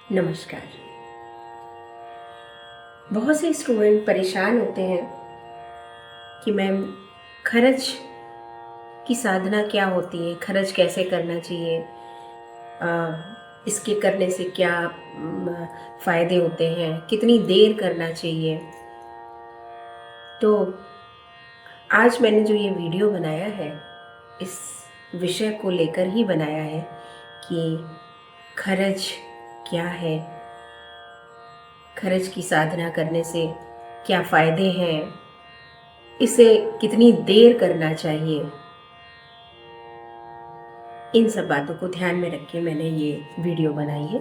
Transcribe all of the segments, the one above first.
नमस्कार। बहुत से स्टूडेंट परेशान होते हैं कि मैम खर्च की साधना क्या होती है, खर्च कैसे करना चाहिए, इसके करने से क्या फ़ायदे होते हैं, कितनी देर करना चाहिए। तो आज मैंने जो ये वीडियो बनाया है इस विषय को लेकर ही बनाया है कि खर्च क्या है, खर्च की साधना करने से क्या फ़ायदे हैं, इसे कितनी देर करना चाहिए। इन सब बातों को ध्यान में रख के मैंने ये वीडियो बनाई है।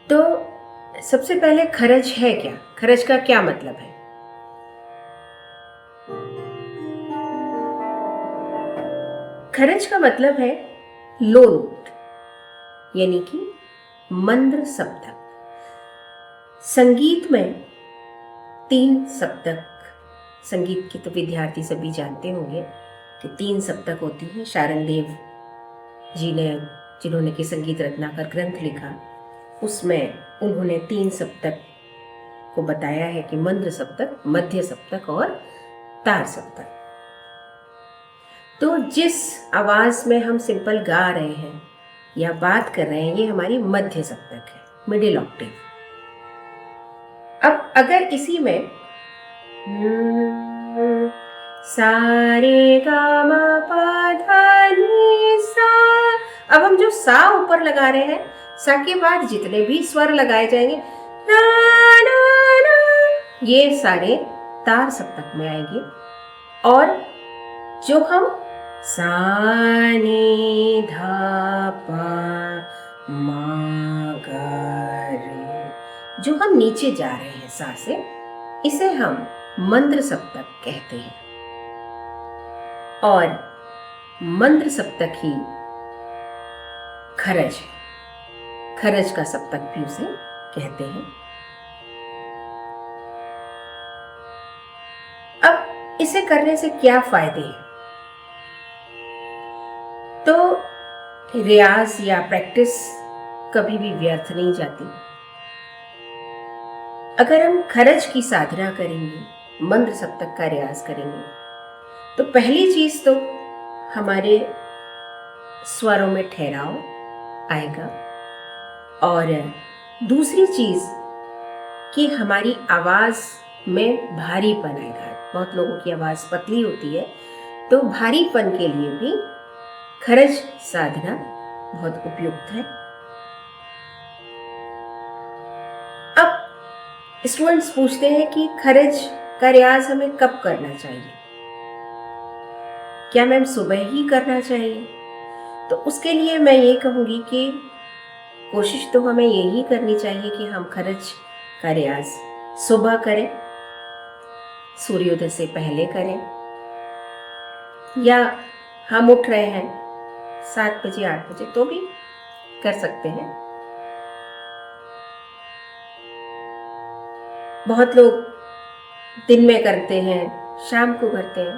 तो सबसे पहले खर्च है क्या, खर्च का क्या मतलब है। खर्च का मतलब है लो नोट, यानी कि मंद्र सप्तक। संगीत में 3 सप्तक, संगीत के तो विद्यार्थी सभी जानते होंगे कि 3 सप्तक होती हैं। शारंगदेव जी ने, जिन्होंने कि संगीत रत्नाकर ग्रंथ लिखा, उसमें उन्होंने 3 सप्तक को बताया है कि मंद्र सप्तक, मध्य सप्तक और तार सप्तक। तो जिस आवाज में हम सिंपल गा रहे हैं या बात कर रहे हैं, ये हमारी मध्य सप्तक है, मिडिल ऑक्टेव। अब अगर इसी में सारे गा मा पा धा नी सा, अब हम जो सा ऊपर लगा रहे हैं, सा के बाद जितने भी स्वर लगाए जाएंगे ना ना ना, ये सारे तार सप्तक में आएंगे। और जो हम सा नी धा पा मा गा रे, जो हम नीचे जा रहे हैं सा से, इसे हम मंद्र सप्तक कहते हैं। और मंद्र सप्तक ही खरज है, खरज का सप्तक भी उसे कहते हैं। अब इसे करने से क्या फायदे हैं। तो रियाज या प्रैक्टिस कभी भी व्यर्थ नहीं जाती। अगर हम खरज की साधना करेंगे, मंद्र सप्तक का रियाज करेंगे, तो पहली चीज तो हमारे स्वरों में ठहराव आएगा, और दूसरी चीज कि हमारी आवाज में भारीपन आएगा। बहुत लोगों की आवाज पतली होती है, तो भारीपन के लिए भी खरज साधना बहुत उपयुक्त है। अब स्टूडेंट्स पूछते हैं कि खरज का रियाज हमें कब करना चाहिए, क्या मैम सुबह ही करना चाहिए। तो उसके लिए मैं ये कहूँगी कि कोशिश तो हमें यही करनी चाहिए कि हम खरज का रियाज सुबह करें, सूर्योदय से पहले करें, या हम उठ रहे हैं 7 बजे 8 बजे तो भी कर सकते हैं। बहुत लोग दिन में करते हैं, शाम को करते हैं।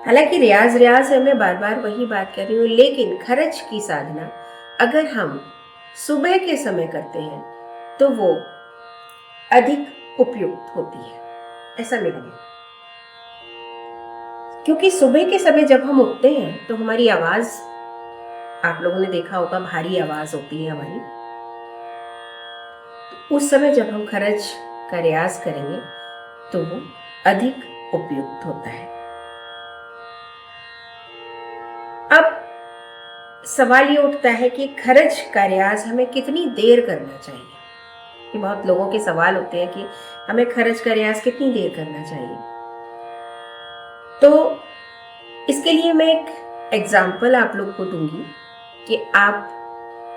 हालांकि रियाज है, मैं बार बार वही बात कर रही हूँ, लेकिन खरज की साधना अगर हम सुबह के समय करते हैं तो वो अधिक उपयुक्त होती है, ऐसा मेरा मानना है। क्योंकि सुबह के समय जब हम उठते हैं तो हमारी आवाज, आप लोगों ने देखा होगा, भारी आवाज होती है हमारी। तो उस समय जब हम खरज का रियाज करेंगे तो वो अधिक उपयुक्त होता है। अब सवाल ये उठता है कि खरज का रियाज हमें कितनी देर करना चाहिए। कि बहुत लोगों के सवाल होते हैं कि हमें खरज का रियाज कितनी देर करना चाहिए। तो इसके लिए मैं एक एग्जाम्पल आप लोग को दूंगी कि आप,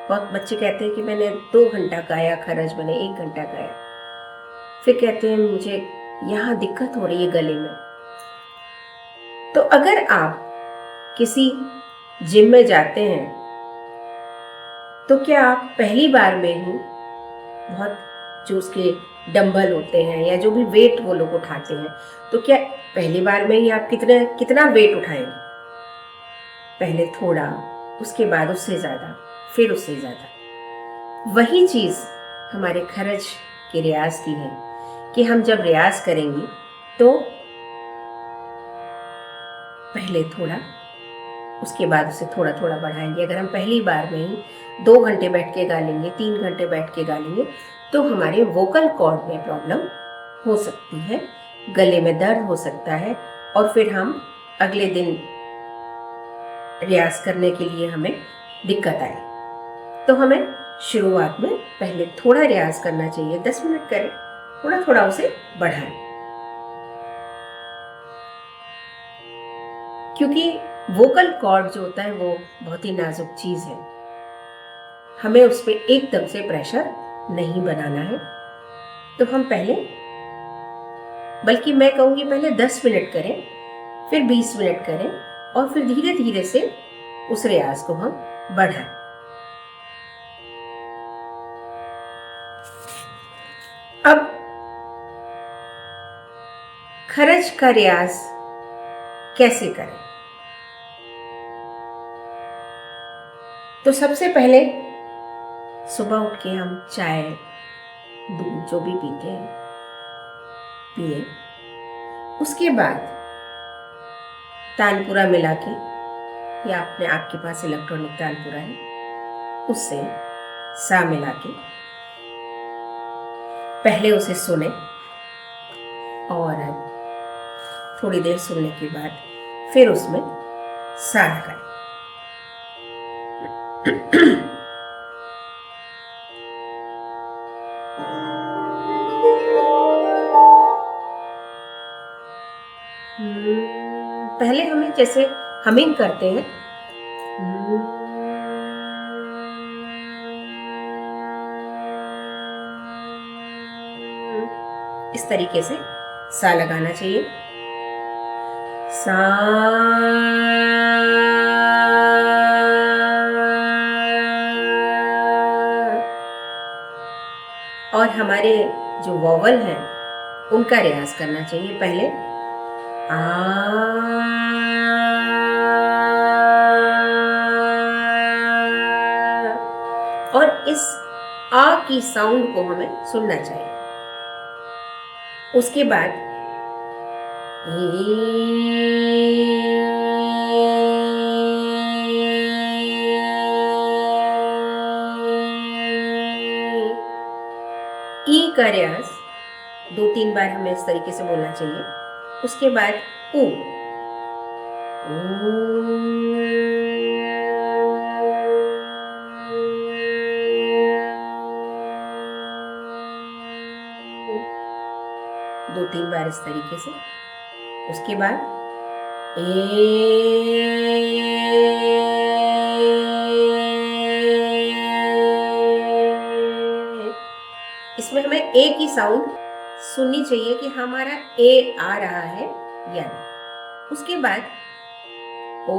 बहुत बच्चे कहते हैं कि मैंने 2 घंटा गाया खरज, मैंने 1 घंटा गाया, फिर कहते हैं मुझे यहाँ दिक्कत हो रही है गले में। तो अगर आप किसी जिम में जाते हैं तो क्या आप पहली बार में ही बहुत, जो उसके डंबल होते हैं या जो भी वेट वो लोग उठाते हैं, तो क्या पहली बार में ही आप कितना वेट उठाएंगे। पहले थोड़ा, उसके बाद उससे ज्यादा, फिर उससे ज़्यादा। वही चीज़ हमारे खरज के रियाज की है कि हम जब रियाज करेंगे तो पहले थोड़ा, उसके बाद उसे थोड़ा थोड़ा बढ़ाएंगे। अगर हम पहली बार में ही 2 घंटे बैठ के गा लेंगे, 3 घंटे बैठ के गा लेंगे, तो हमारे वोकल कॉर्ड में प्रॉब्लम हो सकती है, गले में दर्द हो सकता है, और फिर हम अगले दिन रियाज करने के लिए हमें दिक्कत आए। तो हमें शुरुआत में पहले थोड़ा रियाज करना चाहिए, 10 मिनट करें, थोड़ा थोड़ा उसे बढ़ाएं, क्योंकि वोकल कॉर्ड जो होता है वो बहुत ही नाजुक चीज है। हमें उस पर एकदम से प्रेशर नहीं बनाना है। तो हम पहले, बल्कि मैं कहूंगी पहले 10 मिनट करें, फिर 20 मिनट करें, और फिर धीरे धीरे से उस रियाज को हम बढ़ाएं। अब खरज का रियाज कैसे करें? तो सबसे पहले सुबह उठ के हम चाय, दूध जो भी पीते हैं पिए। उसके बाद तानपुरा मिला के, या अपने आपके पास इलेक्ट्रॉनिक तानपुरा है, उससे सा मिला के पहले उसे सुने, और थोड़ी देर सुनने के बाद फिर उसमें सा लगाएं। पहले हमें जैसे हमिंग करते हैं, इस तरीके से सा लगाना चाहिए। सा, और हमारे जो वोवल हैं उनका रियाज करना चाहिए। पहले आ, और इस आ की साउंड को हमें सुनना चाहिए। उसके बाद ई का रियाज 2-3 बार हमें इस तरीके से बोलना चाहिए। उसके बाद ऊ, दो तीन बार इस तरीके से। उसके बाद इसमें हमें ए की साउंड सुननी चाहिए कि हमारा ए आ रहा है या नहीं। उसके बाद ओ,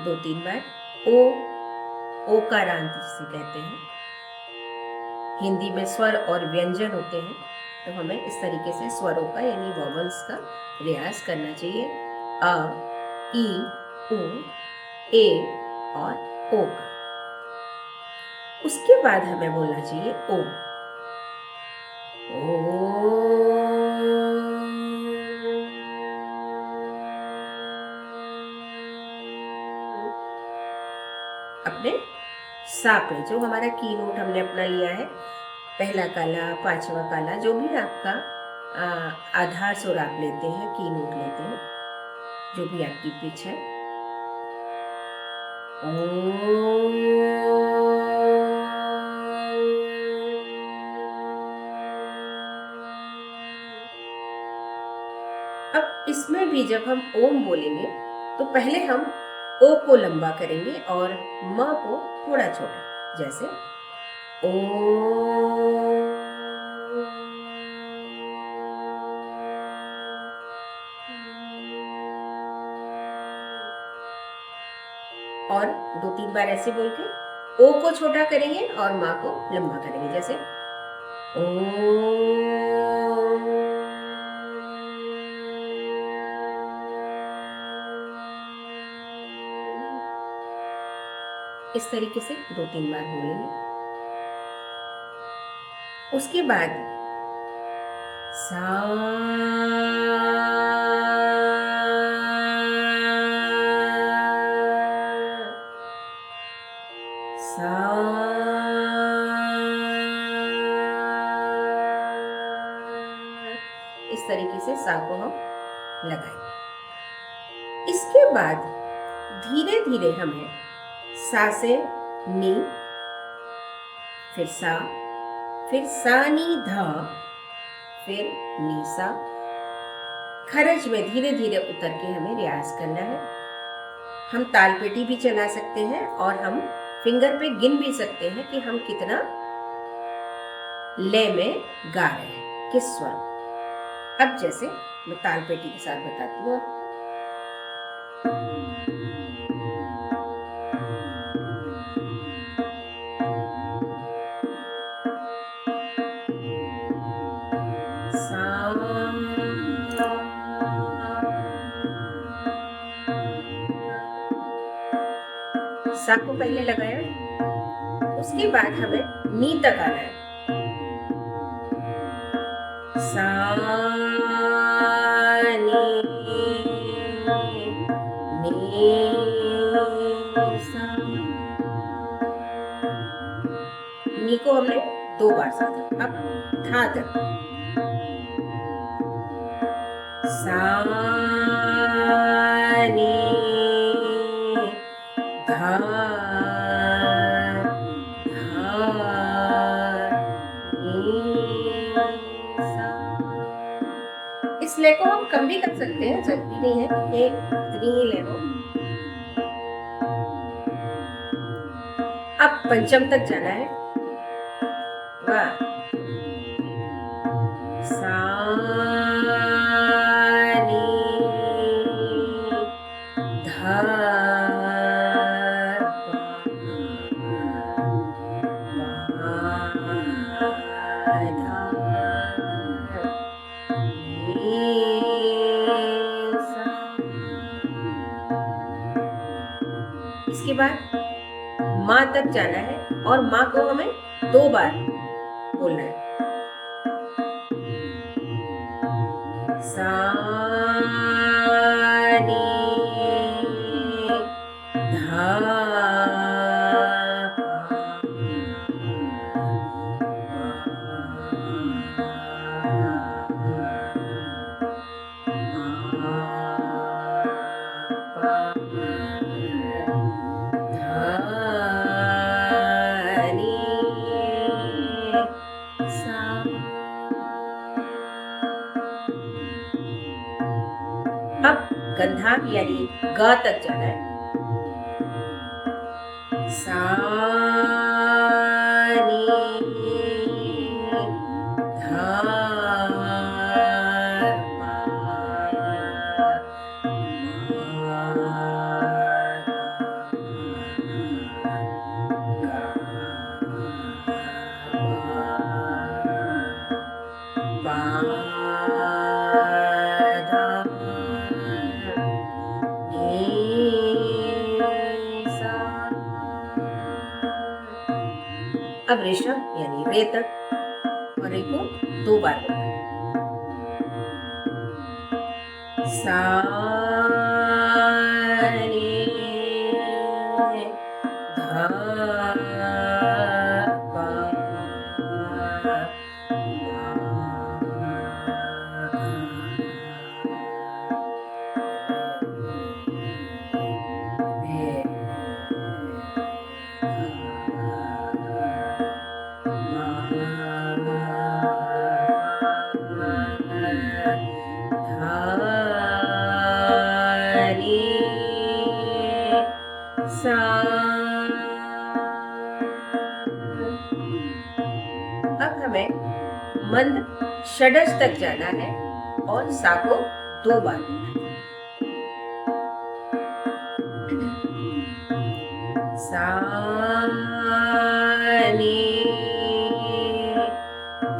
2-3 बार ओ, ओकारांत जिसे कहते हैं। हिंदी में स्वर और व्यंजन होते हैं, तो हमें इस तरीके से स्वरों का यानी वॉवल्स का रियाज करना चाहिए। अ, ई, उ, ए और ओ का। उसके बाद हमें बोलना चाहिए ओ, अपने सा पे जो हमारा की नोट हमने अपना लिया है, पहला काला, पांचवा काला, जो भी आपका आधार सुर आप लेते हैं, की नोट लेते हैं, जो भी आपकी पिच है। अब इसमें भी जब हम ओम बोलेंगे तो पहले हम ओ को लंबा करेंगे और म को थोड़ा छोटा, जैसे ओ। और 2-3 बार ऐसे बोल के ओ को छोटा करेंगे और माँ को लंबा करेंगे, जैसे ओ। इस तरीके से 2-3 बार बोलेंगे। उसके बाद सा, सा, इस तरीके से सा को हम लगाएंगे। इसके बाद धीरे धीरे हमें सा से नी, फिर सा, फिर सा नी धा, फिर नी सा, खरज में धीरे धीरे उतर के हमें रियाज करना है। हम तालपेटी भी चला सकते हैं और हम फिंगर पे गिन भी सकते हैं कि हम कितना लय में गा रहे हैं, किस स्वर। अब जैसे मैं तालपेटी के साथ बताती हूँ। सा को पहले लगाया, उसके बाद हमें नी तक आना है। सा नी सा, नी को हमने 2 बार सीखा। अब धा तक सा नी धा, इस लय को हम कम भी कर सकते हैं, जरूरी नहीं है कि इतनी ही लय हो। अब पंचम तक जाना है। वाह, सा नी धा, इसके बाद माँ तक जाना है और माँ को हमें 2 बार बोलना है। सा नी धा, अब गंधा यानी ग तक जाना है। सा नी धा, अब ऋषभ यानी रे तक, और रे को 2 बार बोलना है। सा रे धा, अब हमें मंद षडज तक जाना है और सा को 2 बार बोलना है। सा नी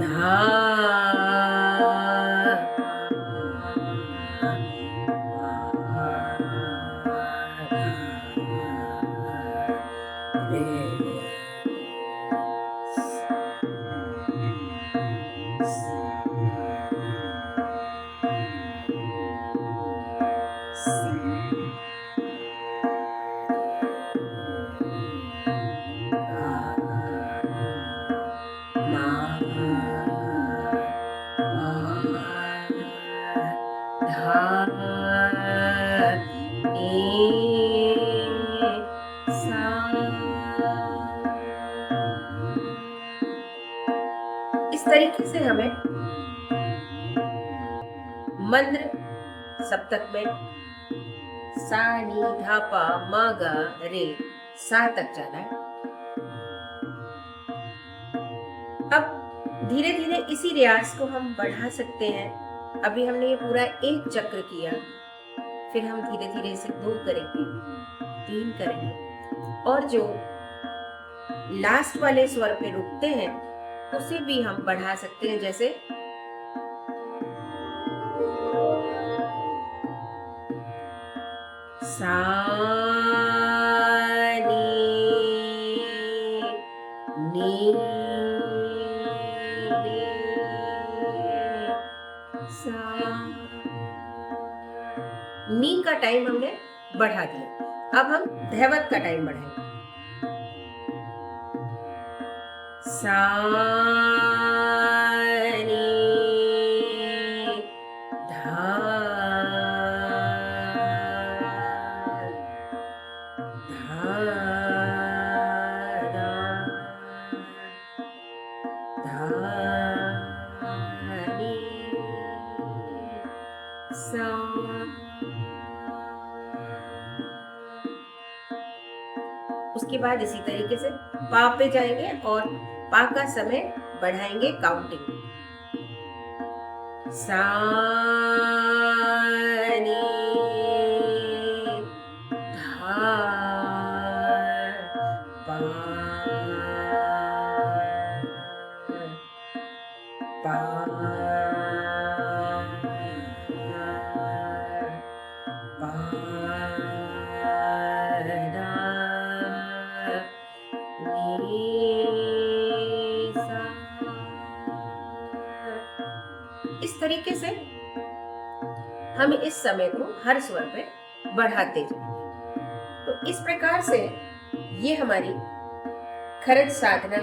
धा, मंद्र सप्तक में सा नी धा पा मा गा रे सा तक जाना है। अब धीरे धीरे इसी रियाज को हम बढ़ा सकते हैं। अभी हमने ये पूरा एक चक्र किया, फिर हम धीरे धीरे इसे 2 करेंगे, 3 करेंगे, और जो लास्ट वाले स्वर पे रुकते हैं उसे भी हम बढ़ा सकते हैं। जैसे सा नी सा। नी का टाइम हमने बढ़ा दिया, अब हम धैवत का टाइम बढ़ाएंगे। सा नी धा धा धा नी सा। उसके बाद इसी तरीके से पा पे जाएंगे और पा का समय बढ़ाएंगे काउंटिंग। सा नी धा पा पा इस तरीके से हम इस समय को हर स्वर पे बढ़ाते जाएंगे। तो इस प्रकार से ये हमारी खरज साधना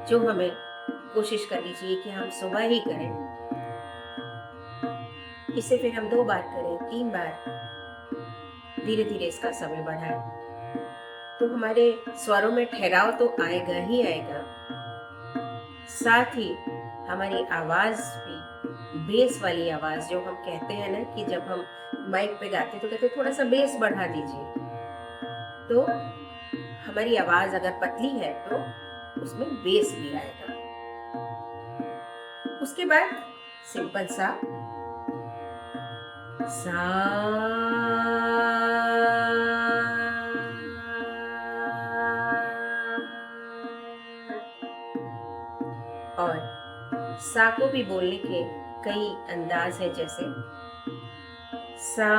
जो हमें कोशिश करनी चाहिए कि हम सुबह ही करें, इसे फिर हम 2 बार करें, 3 बार, धीरे धीरे इसका समय बढ़ाएं, तो हमारे स्वरों में ठहराव तो आएगा ही आएगा, साथ ही हमारी आवाज भी, बेस वाली आवाज जो हम कहते हैं ना कि जब हम माइक पे गाते तो कहते थोड़ा सा बेस बढ़ा दीजिए, तो हमारी आवाज अगर पतली है तो उसमें बेस भी आएगा। उसके बाद सिंपल सा सा और सा को भी बोलने के कई अंदाज है, जैसे सा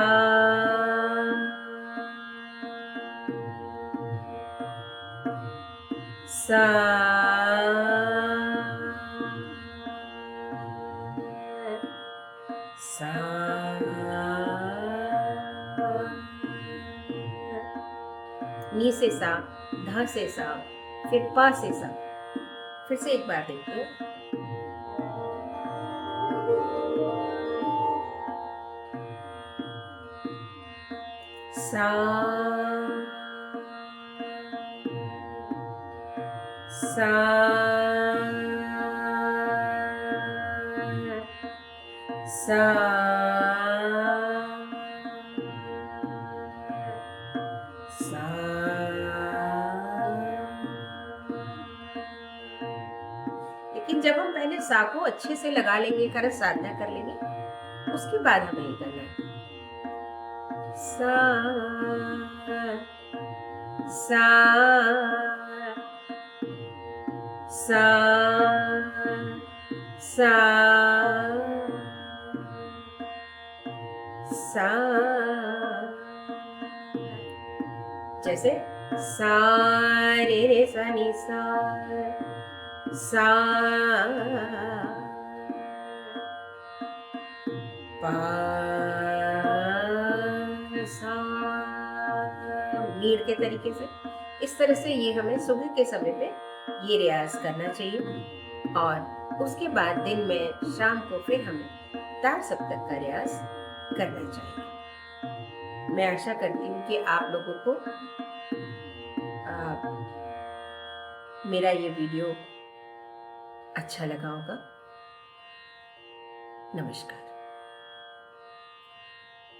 सा सा नी से सा, धा से सा, फिर पा से सा। फिर से एक बार देखिए, सा सा सा सा। लेकिन जब हम पहले सा को अच्छे से लगा लेंगे, खरज साधना कर लेंगे, उसके बाद हमें ये करना है सा सा सा सा सा। जैसे सा रे रे सा नी सा सा पा सा, मीड़ के तरीके से। इस तरह से ये हमें सुबह के समय पे ये रियाज करना चाहिए, और उसके बाद दिन में शाम को फिर हमें तार सप्तक का रियाज करना चाहिए। मैं आशा करती हूँ कि आप लोगों को मेरा ये वीडियो अच्छा लगा होगा। नमस्कार।